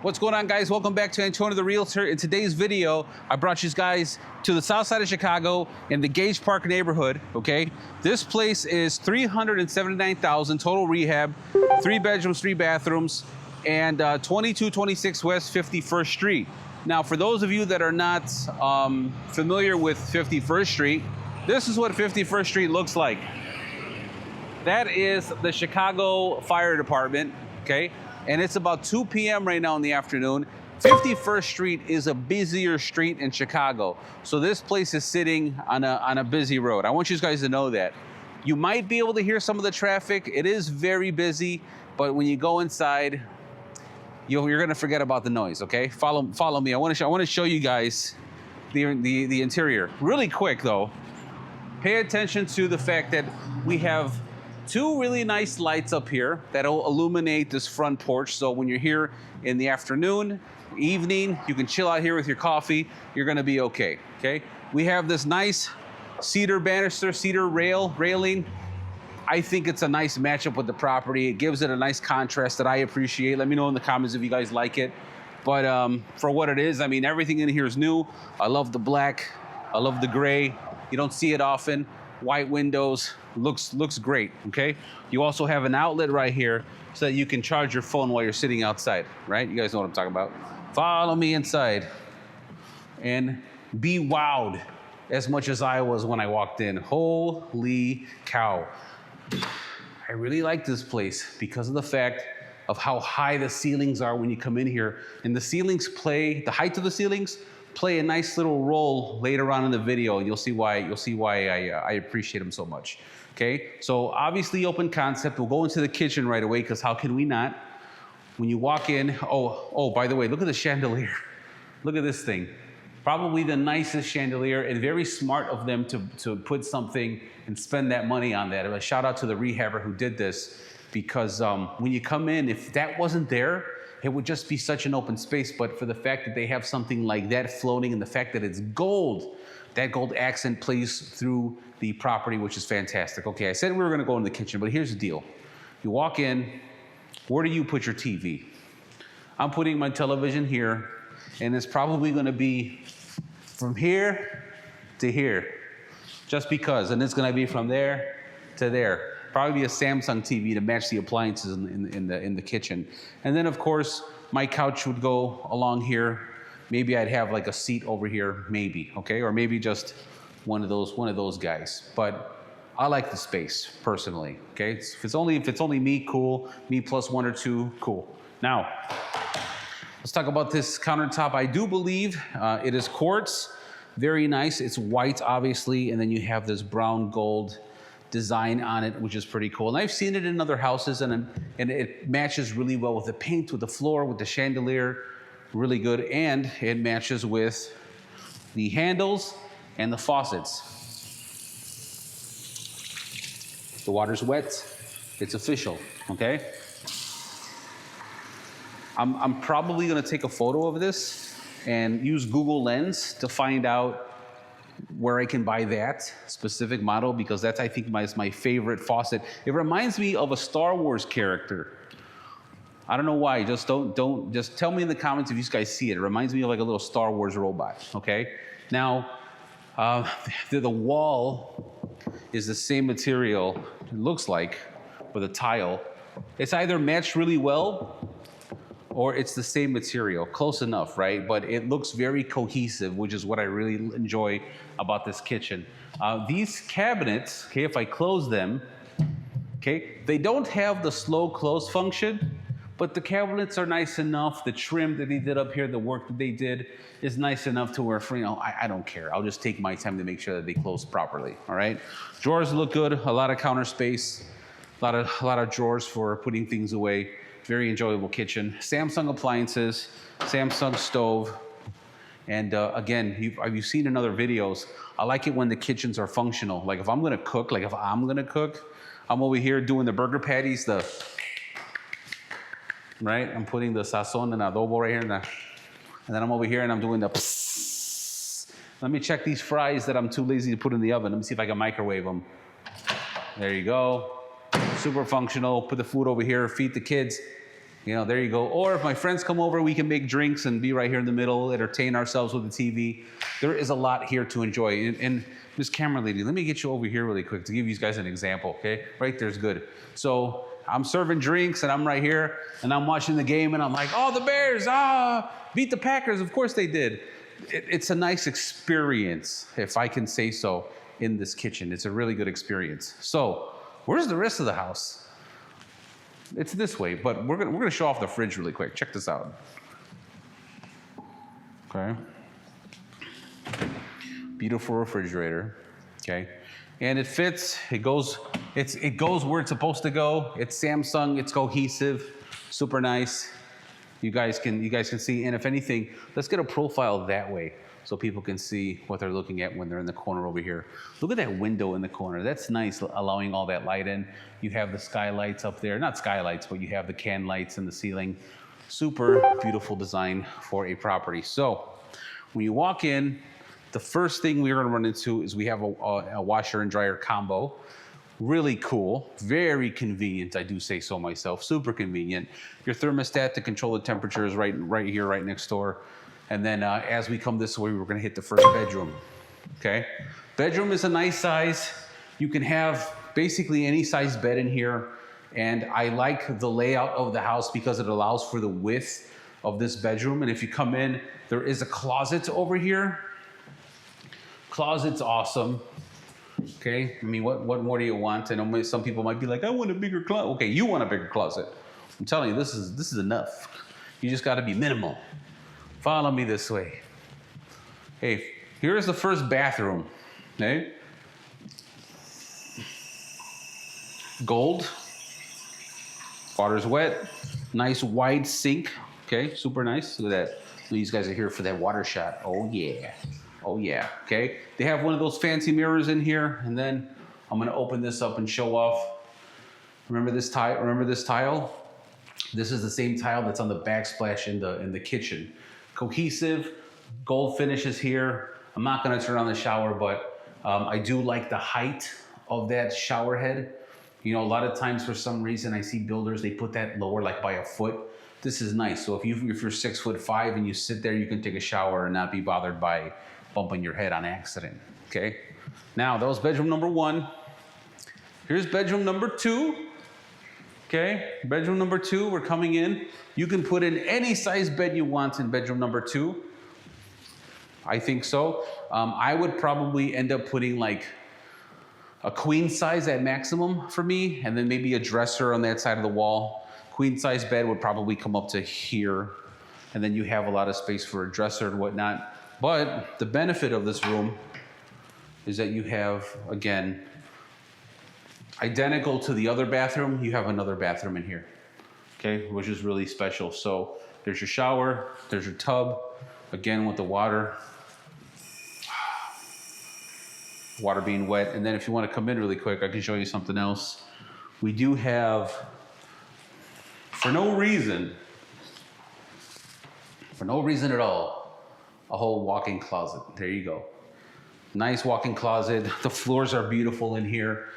What's going on, guys? Welcome back to Antonio the Realtor. In today's video, I brought you guys to the south side of Chicago in the Gage Park neighborhood, okay? This place is $379,000 total rehab, 3 bedrooms, 3 bathrooms, and 2226 West 51st Street. Now, for those of you that are not familiar with 51st Street, this is what 51st Street looks like. That is the Chicago Fire Department, okay? And it's about 2 p.m. right now in the afternoon. 51st Street is a busier street in Chicago. So this place is sitting on a busy road. I want you guys to know that. You might be able to hear some of the traffic. It is very busy, but when you go inside, you're gonna forget about the noise, okay? Follow me. I wanna show you guys the interior. Really quick though, pay attention to the fact that we have 2 really nice lights up here that'll illuminate this front porch. So when you're here in the afternoon, evening, you can chill out here with your coffee. You're gonna be okay, okay? We have this nice cedar banister, cedar railing. I think it's a nice matchup with the property. It gives it a nice contrast that I appreciate. Let me know in the comments if you guys like it. But for what it is, I mean, everything in here is new. I love the black, I love the gray. You don't see it often. White windows, looks great, okay? You also have an outlet right here so that you can charge your phone while you're sitting outside, right? You guys know what I'm talking about. Follow me inside and be wowed as much as I was when I walked in. Holy cow. I really like this place because of the fact of how high the ceilings are when you come in here. And the height of the ceilings play a nice little role later on in the video, and you'll see why I appreciate them so much. Okay, so obviously open concept. We'll go into the kitchen right away because how can we not? When you walk in, oh, by the way, look at the chandelier. Look at this thing. Probably the nicest chandelier, and very smart of them to put something and spend that money on that. And a shout out to the rehabber who did this, because when you come in, if that wasn't there, it would just be such an open space. But for the fact that they have something like that floating and the fact that it's gold, that gold accent plays through the property, which is fantastic. Okay, I said we were gonna go in the kitchen, but here's the deal. You walk in, where do you put your TV? I'm putting my television here, and it's probably gonna be from here to here, just because, and it's gonna be from there to there. Probably be a Samsung TV to match the appliances in the kitchen. And then of course, my couch would go along here. Maybe I'd have like a seat over here, maybe, okay? Or maybe just one of those guys. But I like the space, personally, okay? If it's only me, cool. Me plus 1 or 2, cool. Now, let's talk about this countertop. I do believe it is quartz, very nice. It's white, obviously, and then you have this brown gold design on it, which is pretty cool. And I've seen it in other houses, and it matches really well with the paint, with the floor, with the chandelier, really good. And it matches with the handles and the faucets. The water's wet, it's official, okay? I'm probably gonna take a photo of this and use Google Lens to find out where I can buy that specific model, because that's, I think, is my favorite faucet. It reminds me of a Star Wars character. I don't know why, just tell me in the comments if you guys see it. It reminds me of like a little Star Wars robot, okay? Now, the wall is the same material, it looks like, for the tile. It's either matched really well or it's the same material, close enough, right? But it looks very cohesive, which is what I really enjoy about this kitchen. These cabinets, okay, if I close them, okay, they don't have the slow close function, but the cabinets are nice enough. The trim that they did up here, the work that they did is nice enough to where, you know, I don't care. I'll just take my time to make sure that they close properly, all right? Drawers look good, a lot of counter space, a lot of drawers for putting things away. Very enjoyable kitchen. Samsung appliances, Samsung stove. And again, you've seen in other videos, I like it when the kitchens are functional. Like if I'm gonna cook, I'm over here doing the burger patties, right? I'm putting the sazon and adobo right here. And then I'm over here and I'm doing the psss. Let me check these fries that I'm too lazy to put in the oven. Let me see if I can microwave them. There you go. Super functional. Put the food over here, feed the kids. You know, there you go. Or if my friends come over, we can make drinks and be right here in the middle, entertain ourselves with the TV. There is a lot here to enjoy. And Miss Camera Lady, let me get you over here really quick to give you guys an example, okay? Right there's good. So I'm serving drinks and I'm right here and I'm watching the game and I'm like, oh, the Bears, beat the Packers. Of course they did. It's a nice experience, if I can say so, in this kitchen. It's a really good experience. So where's the rest of the house? It's this way, but we're gonna show off the fridge really quick. Check this out. Okay. Beautiful refrigerator. Okay. And it fits. It goes where it's supposed to go. It's Samsung. It's cohesive. Super nice. You guys can see. And if anything, let's get a profile that way so people can see what they're looking at when they're in the corner over here. Look at that window in the corner. That's nice, allowing all that light in. You have the skylights up there. Not skylights, but you have the can lights in the ceiling. Super beautiful design for a property. So when you walk in, the first thing we're gonna run into is we have a washer and dryer combo. Really cool, very convenient, I do say so myself, super convenient. Your thermostat to control the temperature is right here, right next door. And then as we come this way, we're gonna hit the first bedroom, okay? Bedroom is a nice size. You can have basically any size bed in here. And I like the layout of the house because it allows for the width of this bedroom. And if you come in, there is a closet over here. Closet's awesome. Okay, I mean, what more do you want? I know some people might be like, I want a bigger closet. Okay, you want a bigger closet. I'm telling you, this is enough. You just gotta be minimal. Follow me this way. Hey, here's the first bathroom, okay? Gold, water's wet, nice wide sink, okay, super nice. Look at that. These guys are here for that water shot. Oh yeah. Oh yeah, okay. They have one of those fancy mirrors in here, and then I'm gonna open this up and show off. Remember this tile? Remember this tile? This is the same tile that's on the backsplash in the kitchen. Cohesive, gold finishes here. I'm not gonna turn on the shower, but I do like the height of that shower head. You know, a lot of times for some reason I see builders, they put that lower like by a foot. This is nice. So if you're 6'5" and you sit there, you can take a shower and not be bothered by bumping your head on accident, okay? Now, that was bedroom number 1. Here's bedroom number 2, okay? Bedroom number 2, we're coming in. You can put in any size bed you want in bedroom number 2. I think so. I would probably end up putting like a queen size at maximum for me, and then maybe a dresser on that side of the wall. Queen size bed would probably come up to here, and then you have a lot of space for a dresser and whatnot. But the benefit of this room is that you have, again, identical to the other bathroom, you have another bathroom in here, okay, which is really special. So there's your shower, there's your tub, again with the water being wet. And then if you want to come in really quick, I can show you something else. We do have, for no reason at all, a whole walk-in closet. There you go. Nice walk-in closet. The floors are beautiful in here.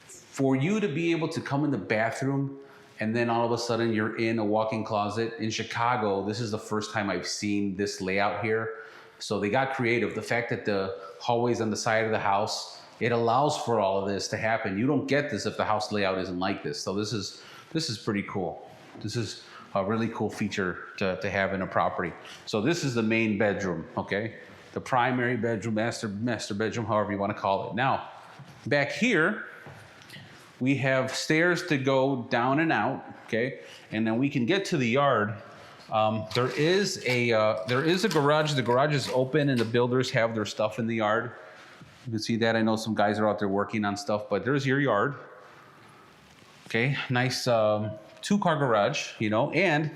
For you to be able to come in the bathroom and then all of a sudden you're in a walk-in closet in Chicago, this is the first time I've seen this layout here. So they got creative. The fact that the hallway's on the side of the house, it allows for all of this to happen. You don't get this if the house layout isn't like this. So this is pretty cool. This is a really cool feature to have in a property. So this is the main bedroom, okay? The primary bedroom, master bedroom, however you want to call it. Now, back here, we have stairs to go down and out, okay? And then we can get to the yard. There is a garage. The garage is open and the builders have their stuff in the yard. You can see that. I know some guys are out there working on stuff, but there's your yard. Okay, nice 2-car garage, you know, and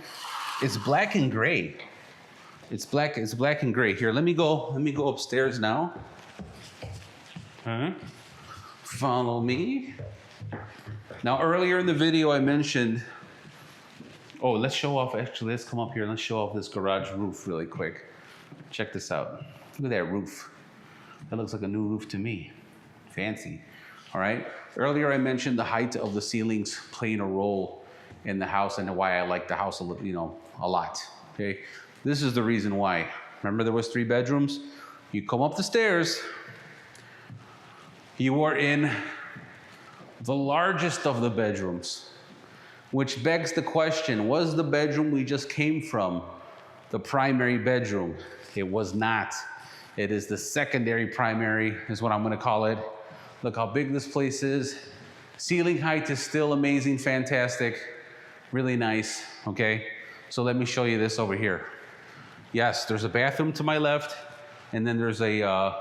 it's black and gray. It's black and gray. Here, let me go upstairs now. Follow me. Now, earlier in the video, I mentioned, oh, let's show off, actually, let's come up here and let's show off this garage roof really quick. Check this out. Look at that roof. That looks like a new roof to me. Fancy. All right. Earlier, I mentioned the height of the ceilings playing a role in the house and why I like the house a lot. Okay, this is the reason why. Remember, there was 3 bedrooms. You come up the stairs, you are in the largest of the bedrooms, which begs the question, was the bedroom we just came from the primary bedroom? It was not. It is the secondary primary, is what I'm gonna call it. Look how big this place is. Ceiling height is still amazing, fantastic, really nice, okay? So let me show you this over here. Yes, there's a bathroom to my left, and then there's a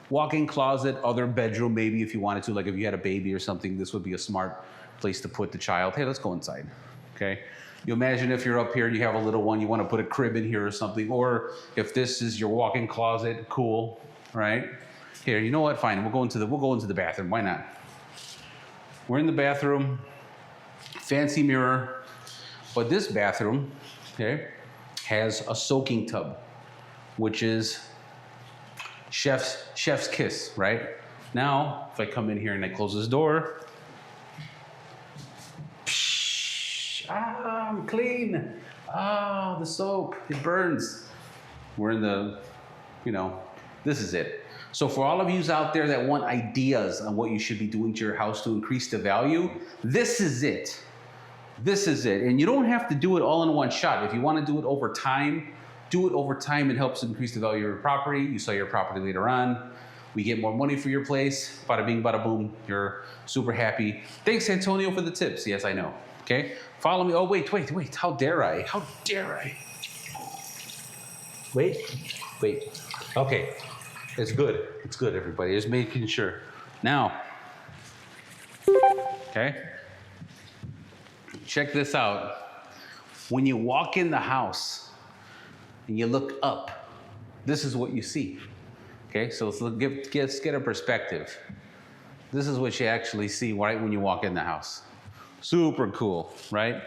walk-in closet, other bedroom maybe if you wanted to, like if you had a baby or something, this would be a smart place to put the child. Hey, let's go inside, okay? You imagine if you're up here and you have a little one, you want to put a crib in here or something, or if this is your walk-in closet, cool, right? Here, you know what? Fine, we'll go into the bathroom. Why not? We're in the bathroom, fancy mirror, but this bathroom, okay, has a soaking tub, which is chef's kiss, right? Now, if I come in here and I close this door, I'm clean. Ah, the soap, it burns. We're in the, this is it. So for all of yous out there that want ideas on what you should be doing to your house to increase the value, this is it. This is it. And you don't have to do it all in one shot. If you want to do it over time, do it over time. It helps increase the value of your property. You sell your property later on. We get more money for your place. Bada bing, bada boom. You're super happy. Thanks, Antonio, for the tips. Yes, I know. Okay, follow me. Oh, wait. How dare I? How dare I? Wait. Okay, it's good. It's good, everybody. Just making sure. Now, okay, check this out. When you walk in the house and you look up, this is what you see. Okay, so let's get a perspective. This is what you actually see right when you walk in the house. Super cool, right?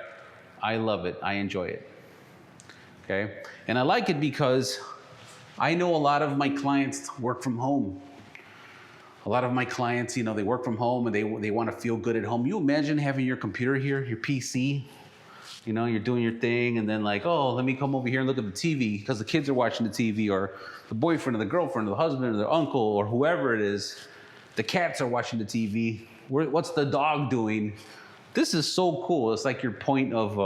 I love it. I enjoy it. Okay, and I like it because I know a lot of my clients work from home. A lot of my clients, they work from home and they want to feel good at home. You imagine having your computer here, your PC, you're doing your thing, and then like, oh, let me come over here and look at the TV because the kids are watching the TV, or the boyfriend or the girlfriend or the husband or the uncle or whoever it is, the cats are watching the TV. What's the dog doing? This is so cool. It's like your point of,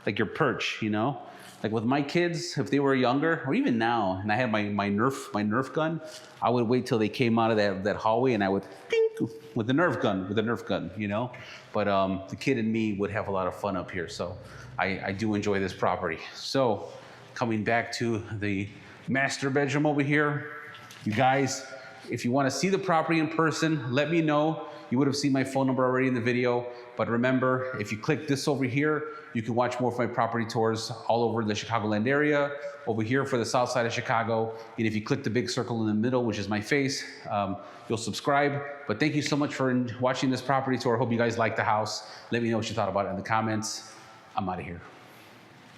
like your perch, Like with my kids, if they were younger, or even now, and I had my Nerf gun, I would wait till they came out of that hallway and I would ping with the Nerf gun, But the kid and me would have a lot of fun up here. So I do enjoy this property. So coming back to the master bedroom over here, you guys, if you want to see the property in person, let me know. You would have seen my phone number already in the video. But remember, if you click this over here, you can watch more of my property tours all over the Chicagoland area, over here for the south side of Chicago. And if you click the big circle in the middle, which is my face, you'll subscribe. But thank you so much for watching this property tour. I hope you guys like the house. Let me know what you thought about it in the comments. I'm out of here.